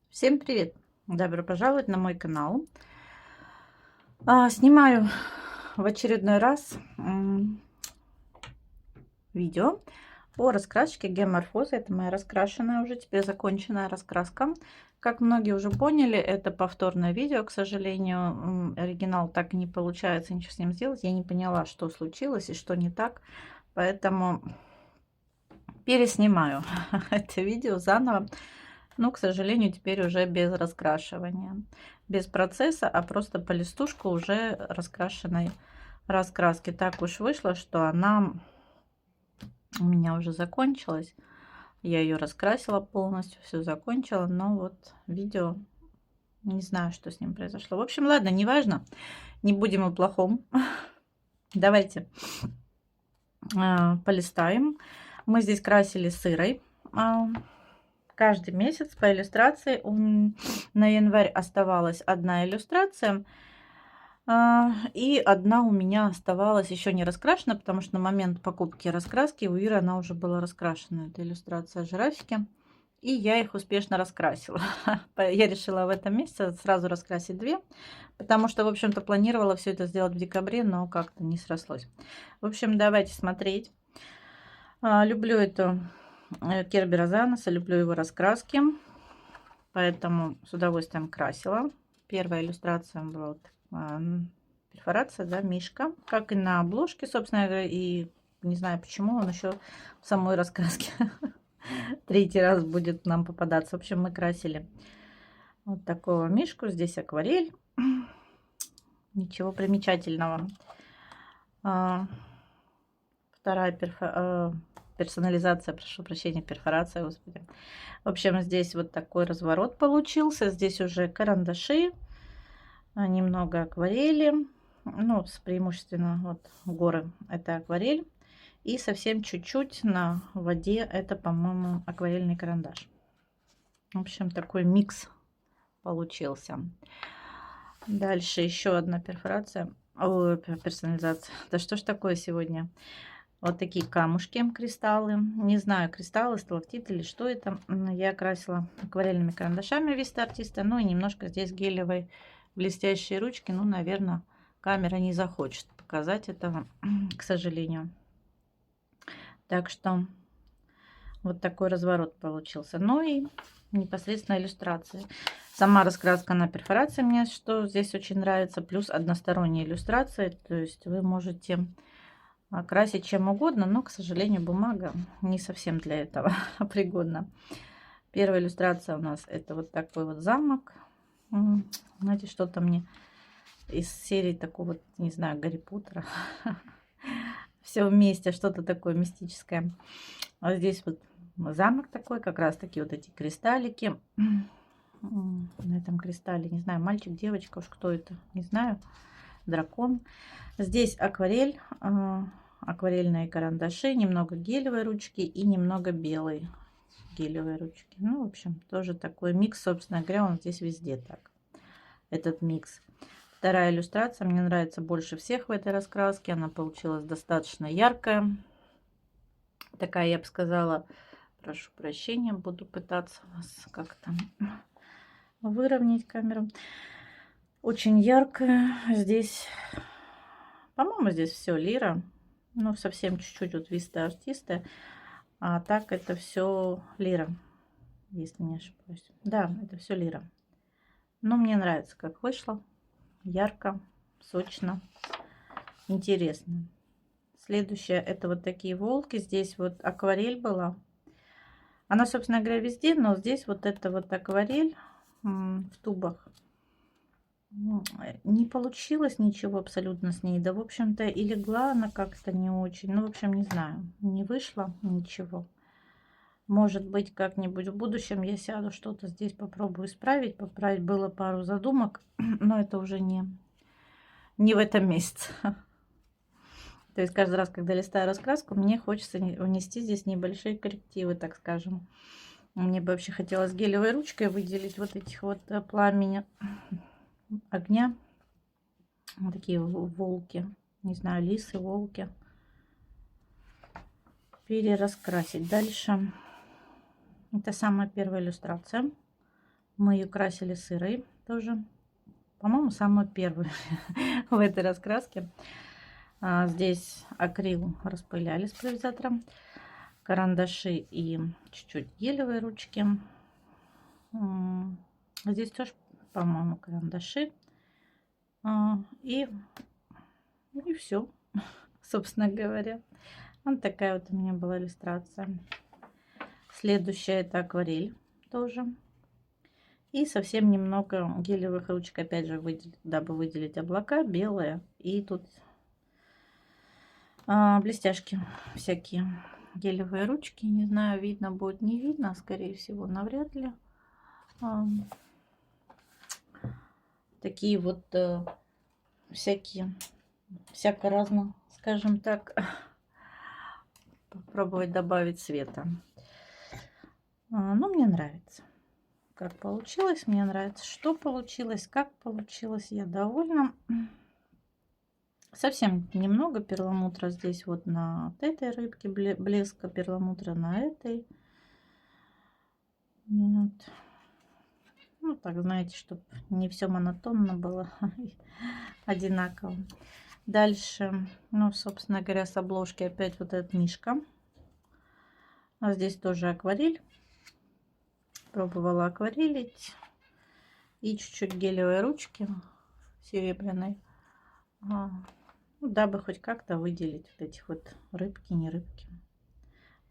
Всем привет! Добро пожаловать на мой канал. Снимаю в очередной раз видео по раскраске Геоморфоза. Это моя раскрашенная уже теперь законченная раскраска. Как многие уже поняли, это повторное видео, к сожалению. Оригинал так и не получается ничего с ним сделать. Я не поняла, что случилось и что не так. Поэтому переснимаю это видео заново. Но, к сожалению, теперь уже без раскрашивания. Без процесса, а просто по листушку уже раскрашенной раскраски. Так уж вышло, что она у меня уже закончилась. Я ее раскрасила полностью, все закончила. Но вот видео, не знаю, что с ним произошло. В общем, ладно, неважно. Не будем о плохом. Давайте полистаем. Мы здесь красили сырой. Каждый месяц по иллюстрации. На январь оставалась одна иллюстрация. И одна у меня оставалась еще не раскрашена, потому что на момент покупки раскраски у Иры она уже была раскрашена. Это иллюстрация жирафики. И я их успешно раскрасила. Я решила в этом месяце сразу раскрасить две, потому что, в общем-то, планировала все это сделать в декабре, но как-то не срослось. В общем, давайте смотреть. Люблю эту Кербера Заноса, люблю его раскраски, поэтому с удовольствием красила. Первая иллюстрация была вот, перфорация, да, мишка, как и на обложке, собственно говоря, и не знаю почему он еще в самой раскраске третий раз будет нам попадаться. В общем, мы красили вот такого мишку, здесь акварель, ничего примечательного. Вторая персонализация, прошу прощения, перфорация, господи. В общем, здесь вот такой разворот получился. Здесь уже карандаши, немного акварели. Ну, преимущественно вот горы это акварель. И совсем чуть-чуть на воде это, по-моему, акварельный карандаш. В общем, такой микс получился. Дальше еще одна перфорация. О, персонализация. Да что ж такое сегодня? Вот такие камушки, кристаллы. Не знаю, кристаллы, сталактит или что это. Я красила акварельными карандашами Vista Artista. Ну и немножко здесь гелевой блестящей ручки. Ну, наверное, камера не захочет показать этого, к сожалению. Так что вот такой разворот получился. Ну и непосредственно иллюстрация. Сама раскраска на перфорации мне что здесь очень нравится. Плюс односторонняя иллюстрация. То есть вы можете красить чем угодно, но, к сожалению, бумага не совсем для этого пригодна. Первая иллюстрация у нас это вот такой вот замок. Знаете, что-то мне из серии такого, не знаю, Гарри Поттера. Все вместе, что-то такое мистическое. А здесь вот замок такой, как раз таки вот эти кристаллики. На этом кристалле, не знаю, мальчик, девочка, уж кто это, не знаю, дракон. Здесь акварель, акварельные карандаши, немного гелевой ручки и немного белой гелевой ручки. Ну, в общем, тоже такой микс, собственно говоря, он здесь везде так, этот микс. Вторая иллюстрация мне нравится больше всех в этой раскраске. Она получилась достаточно яркая. Такая, я бы сказала, прошу прощения, буду пытаться вас как-то выровнять камеру. Очень яркая. Здесь, по-моему, здесь все лира. Ну, совсем чуть-чуть вот Vista Artista. А так это все лира, если не ошибаюсь. Да, это все лира. Но мне нравится, как вышло. Ярко, сочно, интересно. Следующее это вот такие волки. Здесь вот акварель была. Она, собственно говоря, везде, но здесь вот это вот акварель в тубах. Не получилось ничего абсолютно с ней. Да, в общем-то, и легла она как-то не очень. Ну, в общем, не знаю. Не вышло ничего. Может быть, как-нибудь в будущем я сяду, что-то здесь попробую исправить. Поправить было пару задумок, но это уже не в этом месяце. То есть каждый раз, когда листаю раскраску, мне хочется внести здесь небольшие коррективы, так скажем. Мне бы вообще хотелось гелевой ручкой выделить вот этих вот пламени огня. Вот такие волки. Не знаю, лисы, волки. Перераскрасить. Дальше. Это самая первая иллюстрация. Мы ее красили сырой тоже. По-моему, самую первую в этой раскраске. Здесь акрил распыляли с пульверизатором, карандаши и чуть-чуть гелевые ручки. Здесь тоже, по-моему, карандаши. И все, собственно говоря. Вот такая вот у меня была иллюстрация. Следующая это акварель тоже. И совсем немного гелевых ручек, опять же, дабы выделить облака, белые. И тут блестяшки всякие. Гелевые ручки. Не знаю, видно будет, не видно. Скорее всего, навряд ли. Такие вот всяко разно, скажем так. Попробовать добавить цвета. Но мне нравится, как получилось. Мне нравится, что получилось, как получилось. Я довольна. Совсем немного перламутра здесь вот на этой рыбке, блеска перламутра на этой. Вот. Ну, так, знаете, чтобы не все монотонно было, одинаково. Дальше, ну, собственно говоря, с обложки опять вот этот мишка. А здесь тоже акварель. Пробовала акварелить. И чуть-чуть гелевой ручки серебряной. Дабы хоть как-то выделить вот этих вот рыбки, не рыбки.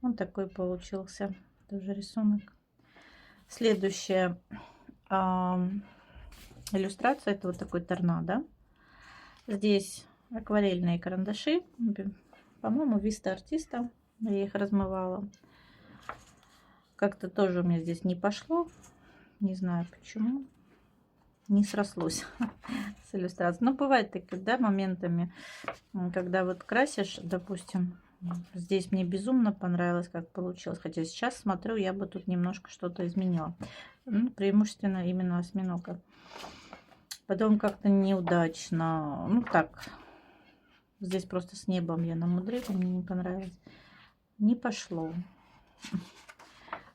Вот такой получился тоже рисунок. Следующая иллюстрация, это вот такой торнадо. Здесь акварельные карандаши, по-моему, Vista Artista. Я их размывала. Как-то тоже у меня здесь не пошло. Не знаю почему. Не срослось с иллюстрацией. Но бывает такие, да, моментами, когда вот красишь, допустим, здесь мне безумно понравилось, как получилось. Хотя сейчас смотрю, я бы тут немножко что-то изменила. Ну, преимущественно именно осьминога. Потом как-то неудачно. Ну так, здесь просто с небом я намудрила, мне не понравилось. Не пошло.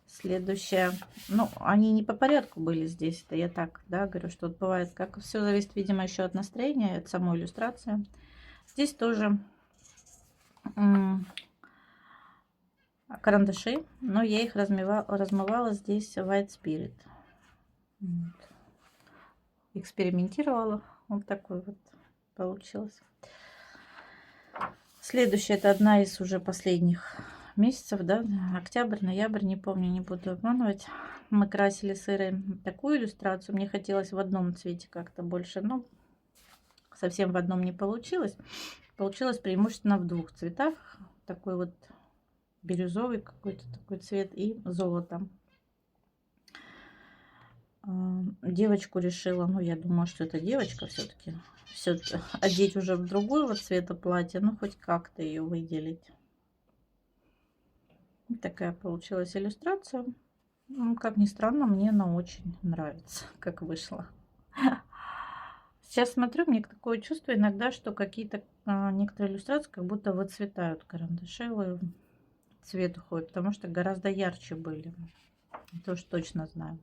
Следующее. Ну, они не по порядку были здесь. Это я так, да, говорю, что вот бывает, как все зависит, видимо, еще от настроения, от самой иллюстрации. Здесь тоже карандаши, но я их размывала здесь White Spirit. Вот. Экспериментировала. Вот такой вот получилось. Следующая, это одна из уже последних месяцев, да, октябрь, ноябрь, не помню, не буду обманывать. Мы красили сырой такую иллюстрацию. Мне хотелось в одном цвете как-то больше, но совсем в одном не получилось. Получилось преимущественно в двух цветах. Такой вот бирюзовый какой-то такой цвет и золото. Девочку решила, ну я думаю, что это девочка все-таки, одеть уже в другого цвета платье, ну хоть как-то ее выделить. Вот такая получилась иллюстрация. Ну, как ни странно, мне она очень нравится, как вышла. Сейчас смотрю, мне такое чувство иногда, что какие-то некоторые иллюстрации как будто выцветают карандашевые, цвет уходит, потому что гораздо ярче были. Это уж точно знаю.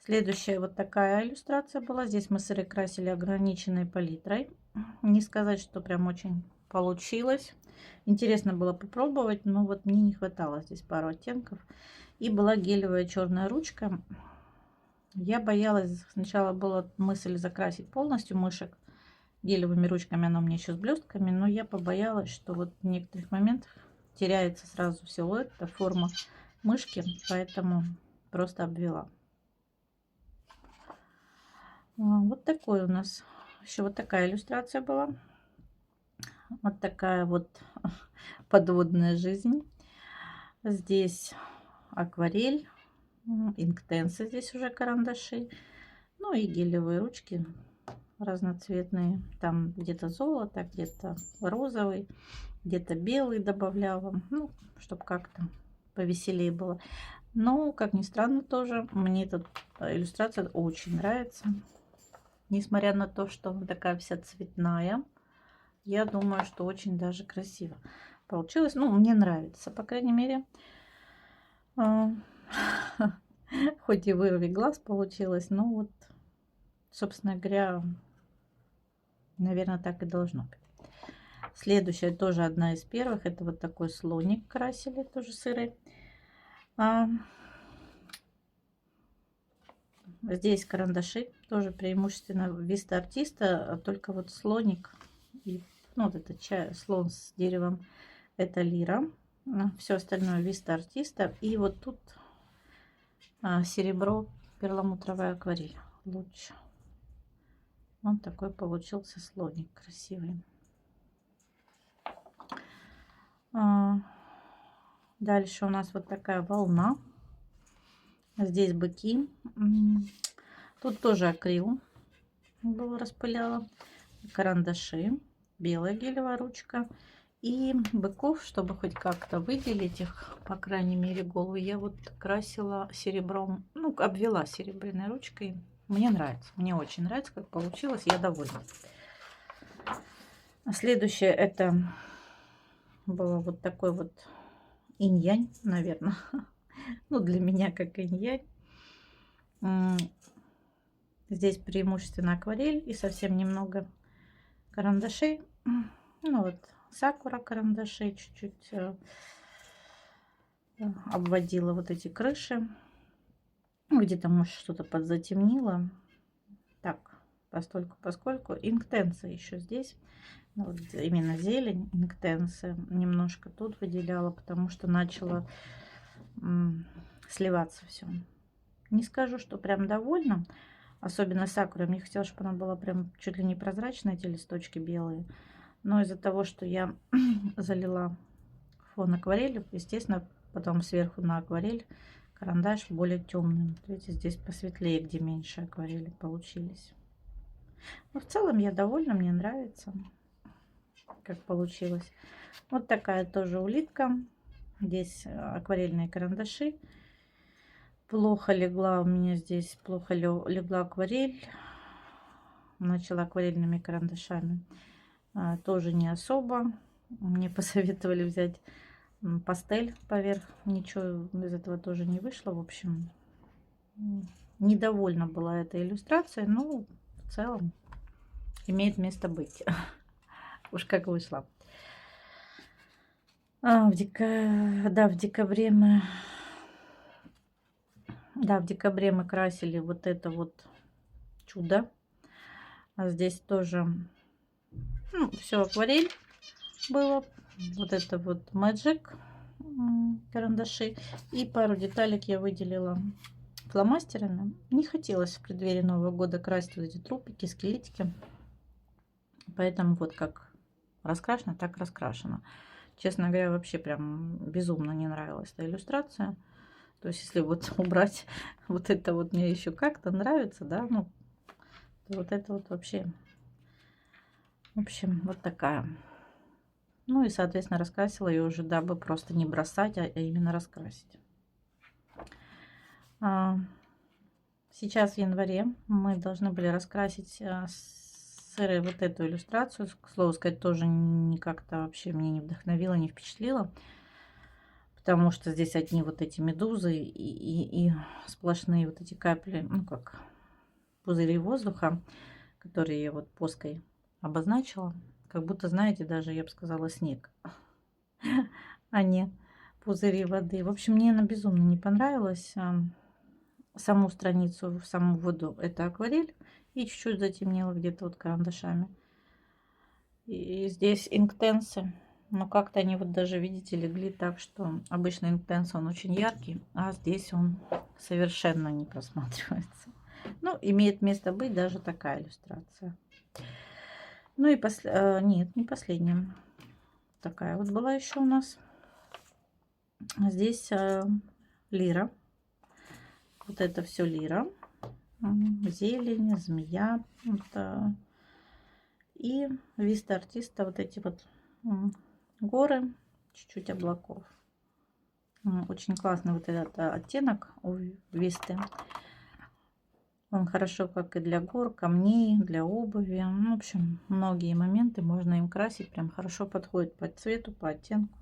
Следующая вот такая иллюстрация была. Здесь мы сыры красили ограниченной палитрой. Не сказать, что прям очень получилось. Интересно было попробовать, но вот мне не хватало здесь пару оттенков. И была гелевая черная ручка. Я боялась, сначала была мысль закрасить полностью мышек гелевыми ручками, она у меня еще с блестками, но я побоялась, что вот в некоторых моментах теряется сразу силуэт, форма мышки, поэтому просто обвела. Вот такой у нас еще вот такая иллюстрация была. Вот такая вот подводная жизнь. Здесь акварель, инктенсы, здесь уже карандаши, ну и гелевые ручки разноцветные. Там где-то золото, где-то розовый, где-то белый добавляла, ну, чтобы как-то повеселее было. Но, как ни странно, тоже мне эта иллюстрация очень нравится. Несмотря на то, что она такая вся цветная, я думаю, что очень даже красиво получилось. Ну, мне нравится, по крайней мере. Хоть и вырви глаз получилось, но вот, собственно говоря, наверное, так и должно быть. Следующая тоже одна из первых. Это вот такой слоник красили, тоже сырый. Здесь карандаши, тоже преимущественно Vista Artista, только вот слоник и ну, вот это слон с деревом, это лира. Все остальное Vista Artista. И вот тут серебро, перламутровая акварель. Лучше. Вот такой получился слоник красивый. Дальше у нас вот такая волна. Здесь быки. Тут тоже акрил было распыляла. Карандаши. Белая гелевая ручка. И быков, чтобы хоть как-то выделить их, по крайней мере, голову, я вот красила серебром. Ну, обвела серебряной ручкой. Мне нравится. Мне очень нравится, как получилось. Я довольна. Следующее это было вот такой вот инь-янь, наверное. Ну, для меня как инь-янь. Здесь преимущественно акварель и совсем немного карандашей. Ну вот, сакура карандашей чуть-чуть обводила вот эти крыши. Где-то, может, что-то подзатемнило. Так, поскольку инктенсы еще здесь. Вот именно зелень, инктенсы немножко тут выделяла, потому что начала сливаться все. Не скажу, что прям довольна. Особенно сакура. Мне хотелось, чтобы она была прям чуть ли не прозрачная, эти листочки белые. Но из-за того, что я залила фон акварелью, естественно, потом сверху на акварель карандаш более темный. Видите, здесь посветлее, где меньше акварели получились. Но в целом я довольна, мне нравится, как получилось. Вот такая тоже улитка. Здесь акварельные карандаши. Плохо легла у меня здесь, плохо легла акварель. Начала акварельными карандашами. Тоже не особо. Мне посоветовали взять пастель поверх. Ничего из этого тоже не вышло. В общем, недовольна была эта иллюстрация. Но в целом имеет место быть. Уж как вышло. В декабре мы красили вот это вот чудо. А здесь тоже все акварель было. Вот это вот Magic карандаши. И пару деталек я выделила фломастерами. Не хотелось в преддверии Нового года красить вот эти трупики, скелетики. Поэтому вот как раскрашено, так раскрашено. Честно говоря, вообще прям безумно не нравилась эта иллюстрация. То есть, если вот убрать вот это вот мне еще как-то нравится, да, ну, вот это вот вообще, в общем, вот такая. Ну и, соответственно, раскрасила ее уже, дабы просто не бросать, а именно раскрасить. Сейчас в январе мы должны были раскрасить сырой вот эту иллюстрацию. К слову сказать, тоже не как-то вообще меня не вдохновила, не впечатлила. Потому что здесь одни вот эти медузы и сплошные вот эти капли, ну как пузыри воздуха, которые я вот поской обозначила. Как будто, знаете, даже я бы сказала снег, а не пузыри воды. В общем, мне она безумно не понравилась. Саму страницу, в саму воду это акварель. И чуть-чуть затемнела где-то вот карандашами. И здесь инктенсы. Но как-то они вот даже, видите, легли так, что обычно интенс он очень яркий, а здесь он совершенно не просматривается. Ну, имеет место быть даже такая иллюстрация. Ну и нет, не последняя. Такая вот была еще у нас. Здесь лира. Вот это все лира. Зелень, змея. Вот, и Vista Artista вот эти вот горы, чуть-чуть облаков. Очень классный вот этот оттенок у Висты. Он хорошо как и для гор, камней, для обуви. В общем, многие моменты можно им красить. Прям хорошо подходит по цвету, по оттенку.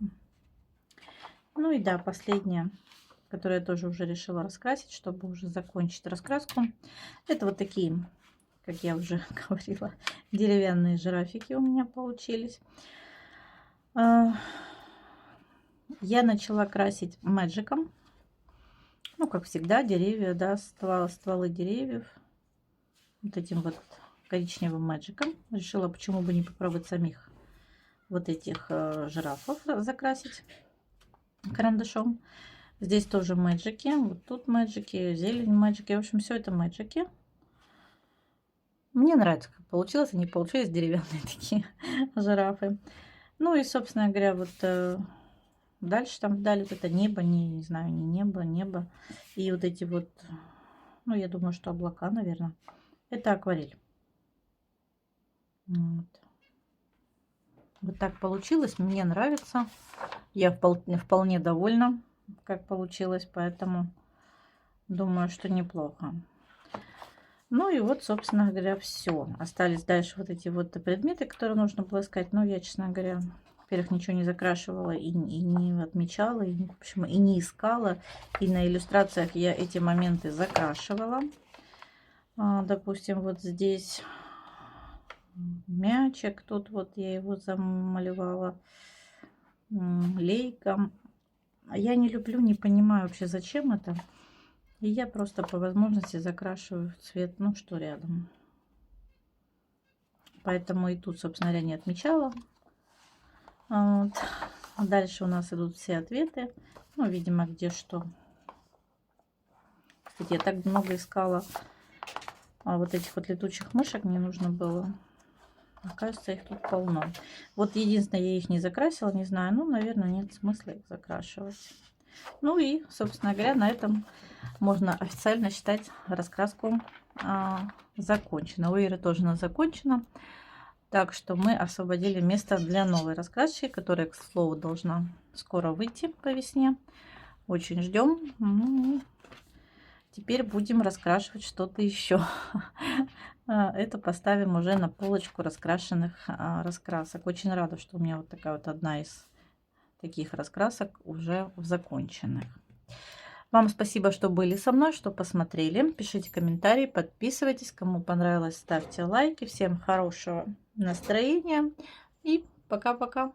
Ну и да, последняя который я тоже уже решила раскрасить, чтобы уже закончить раскраску. Это вот такие, как я уже говорила, деревянные жирафики у меня получились. Я начала красить мэджиком. Ну, как всегда, деревья, да, стволы деревьев. Вот этим вот коричневым мэджиком. Решила, почему бы не попробовать самих вот этих жирафов закрасить карандашом. Здесь тоже мэджики. Вот тут мэджики, зелень мэджики. В общем, все это мэджики. Мне нравится, как получилось. Они получились деревянные такие жирафы. Ну и, собственно говоря, вот дальше там вдали вот это небо, не знаю, не небо. И вот эти вот, ну, я думаю, что облака, наверное. Это акварель. Вот. Вот так получилось. Мне нравится. Я вполне довольна, как получилось. Поэтому думаю, что неплохо. Ну и вот, собственно говоря, все. Остались дальше вот эти вот предметы, которые нужно было искать. Но я, честно говоря, во-первых, ничего не закрашивала и не отмечала, и, в общем, и не искала. И на иллюстрациях я эти моменты закрашивала. Допустим, вот здесь мячик, тут вот я его замалевала лейком. Я не люблю, не понимаю вообще, зачем это. И я просто по возможности закрашиваю цвет, ну, что рядом. Поэтому и тут, собственно говоря, не отмечала. Вот. Дальше у нас идут все ответы. Ну, видимо, где что. Кстати, я так много искала вот этих вот летучих мышек. Мне нужно было. Оказывается, их тут полно. Вот единственное, я их не закрасила, не знаю. Ну, наверное, нет смысла их закрашивать. Ну и, собственно говоря, на этом можно официально считать раскраску закончена. У Иры тоже она закончена. Так что мы освободили место для новой раскрасочки, которая, к слову, должна скоро выйти по весне. Очень ждем. Теперь будем раскрашивать что-то еще. Это поставим уже на полочку раскрашенных раскрасок. Очень рада, что у меня вот такая вот одна из таких раскрасок уже в законченных. Вам спасибо, что были со мной, что посмотрели. Пишите комментарии, подписывайтесь. Кому понравилось, ставьте лайки. Всем хорошего настроения и пока-пока.